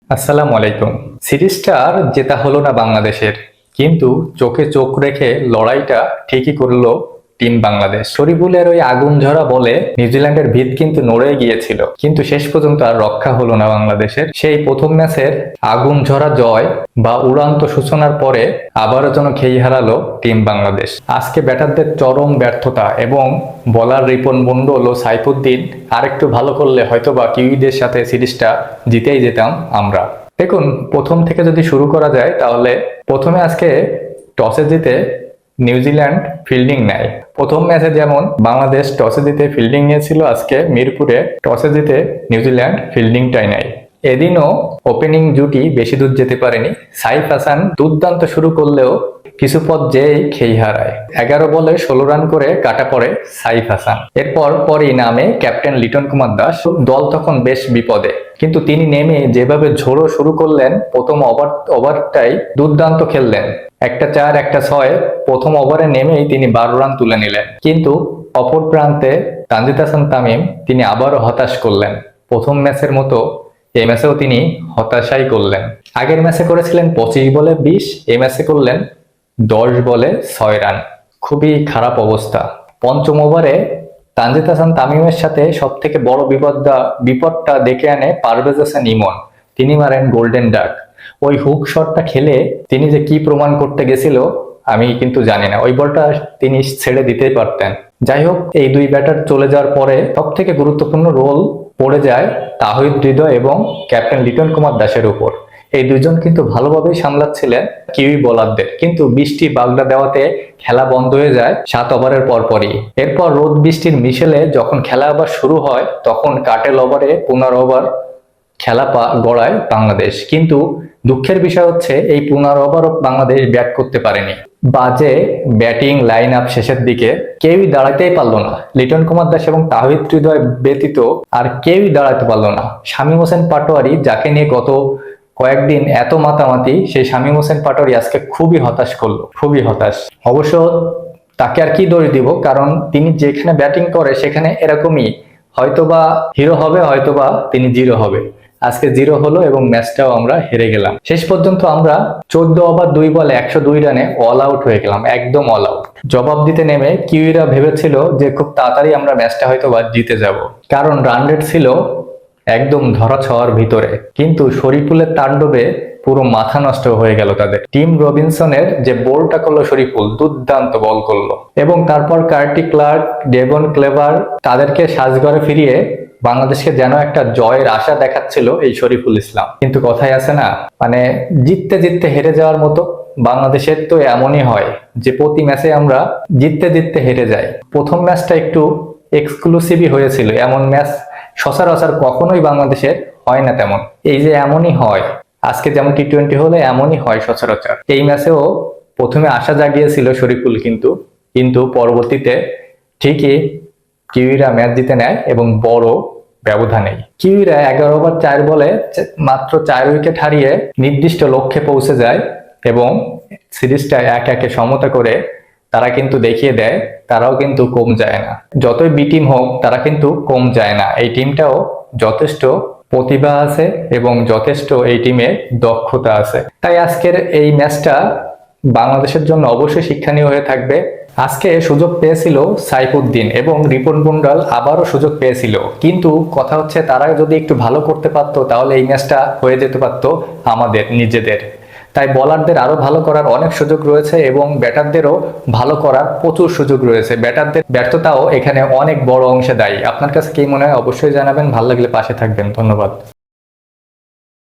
আসসালামু আলাইকুম। সিরিজটা আর জেতা হলো না বাংলাদেশের, কিন্তু চোখে চোখ রেখে লড়াইটা ঠিকই করলো টিম বাংলাদেশ। শরীফুলের ওই আগুন ঝরা বলে নিউজিল্যান্ডের ভিত কিন্তু নড়ে গিয়েছিল, কিন্তু শেষ পর্যন্ত আর রক্ষা হলো না বাংলাদেশের। সেই প্রথম ম্যাচের আগুন ঝরা জয় বা উড়ান্ত সূচনার পরে আবারও যেন খেই হারালো টিম বাংলাদেশ। আজকে ব্যাটারদের চরম ব্যর্থতা এবং বলার রিপন মন্ডল ও সাইফুদ্দিন আরেকটু ভালো করলে হয়তোবা কিউইদের সাথে সিরিজটা জিতেই যেতাম আমরা। দেখুন, প্রথম থেকে যদি শুরু করা যায় তাহলে প্রথমে আজকে টসে জিতে নিউজিল্যান্ড ফিল্ডিং নেয়। প্রথম ম্যাচে যেমন বাংলাদেশ টসে জিতে ফিল্ডিং নিয়েছিল, আজকে মিরপুরে টসে জিতে নিউজিল্যান্ড ফিল্ডিংটাই নেয়। এদিনও ওপেনিং জুটি বেশি দূর যেতে পারেনি। সাইফ হাসান দুর্দান্ত শুরু করলেও কিছু পথ যেই খেই হারায়। 11 বলে 16 রান করে কাটা পড়ে সাইফ হাসান। এরপর পরই নামে ক্যাপ্টেন লিটন কুমার দাস। দল তখন বেশ বিপদে, কিন্তু তিনি নেমে যেভাবে ঝোড়ো শুরু করলেন, প্রথম ওভারটাই দুর্দান্ত খেললেন। একটা 4 একটা 6, প্রথম ওভারে নেমেই তিনি 12 রান তুলে নিলেন। কিন্তু অপর প্রান্তে তানজিদ হাসান তামিম তিনি আবারও হতাশ করলেন। প্রথম ম্যাচের মতো এই ম্যাচেও তিনি হতাশাই করলেন। আগের ম্যাচে করেছিলেন 25 বলে 20, এই ম্যাচে করলেন 10 বলে 6 রান। খুবই খারাপ অবস্থা। পঞ্চম ওভারে তানজিদ হাসান তামিমের সাথে সব থেকে বড় বিপদটা ডেকে আনে পারভেজ হাসান ইমন। তিনি মারেন গোল্ডেন ডাক। ওই হুক শটটা খেলে তিনি যে কি প্রমাণ করতে গেছিল আমি কিন্তু জানি না। ওই বলটা তিনি ছেড়ে দিতেই পারতেন। যাই হোক, এই দুই ব্যাটার চলে যাওয়ার পরে সব থেকে গুরুত্বপূর্ণ রোল পড়ে যায় তাহিদ হৃদয় এবং ক্যাপ্টেন লিটন কুমার দাসের উপর। এই দুজন কিন্তু ভালোভাবেই সামলাচ্ছিলেন কিউই বোলারদের, কিন্তু বৃষ্টি বাগড়া দেওয়াতে খেলা বন্ধ হয়ে যায় 7 ওভারের পরপরই। এরপর রোদ বৃষ্টির মিশেলে যখন খেলা আবার শুরু হয়, তখন কাটেল ওভারে 15 ওভার খেলা গড়ায় বাংলাদেশ। কিন্তু দুঃখের বিষয় হচ্ছে এই 15 ওভারও বাংলাদেশ ব্যাট করতে পারেনি। বাজে ব্যাটিং লাইন আপ শেষের দিকে কেউই দাঁড়াতেই পারলো না। লিটন কুমার দাস এবং তাহিদ হৃদয় ব্যতীত আর কেউই দাঁড়াতে পারলো না। শামীম হোসেন পাটোয়ারি, যাকে নিয়ে গত কয়েকদিন এত মাতামাতি, সেই শামীম হোসেন পাটোয়ারি আজকে খুবই হতাশ করলো, খুবই হতাশ। অবশ্য তাকে আর কি দড়ি দিব, কারণ তিনি যেখানে ব্যাটিং করে সেখানে এরকমই, হয়তোবা হিরো হবে, হয়তোবা তিনি জিরো হবে। আজকে জিরো হলো এবং ম্যাচটাও আমরা হেরে গেলাম। শেষ পর্যন্ত আমরা 14 ওভার 2 বলে 102 রানে অল আউট হয়ে গেলাম, একদম অল আউট। জবাব দিতে নেমে কিউইরা ভেবেছিল যে খুব তাড়াতাড়ি আমরা ম্যাচটা হয়তোবা জিতে যাব, কারণ রান রেট ছিল একদম ধরাছোঁয়ার ভিতরে। কিন্তু শরীফুলের তাণ্ডবে পুরো মাথা নষ্ট হয়ে গেল তাদের। টিম রবিনসনের যে বলটা করলো শরীফুল, দুর্দান্ত বল করলো, এবং তারপর কার্টি ক্লার্ক, ডেভন ক্লেভার তাদেরকে সাজঘরে ফিরিয়ে বাংলাদেশকে যেন একটা জয়ের আশা দেখাচ্ছিল এই শরীফুল ইসলাম। কিন্তু কথাই আছে না, মানে জিততে জিততে হেরে যাওয়ার মতো। বাংলাদেশের তো এমনই হয় যে প্রতি ম্যাচে আমরা জিততে জিততে হেরে যাই। প্রথম ম্যাচটা একটু এক্সক্লুসিভই হয়েছিল, এমন ম্যাচ সচরাচর কখনোই বাংলাদেশের হয় না তেমন। এই যে এমনই হয়, আজকে যেমন টি-20 হলে এমনই হয় সচরাচর। এই ম্যাচেও প্রথমে আশা জাগিয়েছিল শরীফুল, কিন্তু পরবর্তীতে ঠিকই কিউইরা ম্যাচ জিতে নেয় এবং বড় ব্যবধানেই। কিউইরা 11 ওভার 4 বলে মাত্র 4 উইকেট হারিয়ে নির্দিষ্ট লক্ষ্যে পৌঁছে যায় এবং সিরিজটা 1-1 সমতা করে তারা কিন্তু দেখিয়ে দেয় তারাও কিন্তু কম যায় না। যতই বি টিম হোক, তারা কিন্তু কম যায় না। এই টিমটাও যথেষ্ট প্রতিভা আছে এবং যথেষ্ট এই টিমে দক্ষতা আছে। তাই আজকের এই ম্যাচটা বাংলাদেশের জন্য অবশ্যই শিক্ষণীয় হয়ে থাকবে। আজকে সুযোগ পেয়েছিল সাইফুদ্দিন এবং রিপন মন্ডল, আবারও সুযোগ পেয়েছিল, কিন্তু কথা হচ্ছে তারা যদি একটু ভালো করতে পারতো তাহলে এই ম্যাচটা হয়ে যেতে পারতো আমাদের নিজেদের। তাই বলারদের আরো ভালো করার অনেক সুযোগ রয়েছে এবং ব্যাটারদেরও ভালো করার প্রচুর সুযোগ রয়েছে। ব্যাটারদের ব্যর্থতাও এখানে অনেক বড় অংশে দায়ী। আপনার কাছে কি মনে হয় অবশ্যই জানাবেন। ভালো লাগলে পাশে থাকবেন। ধন্যবাদ।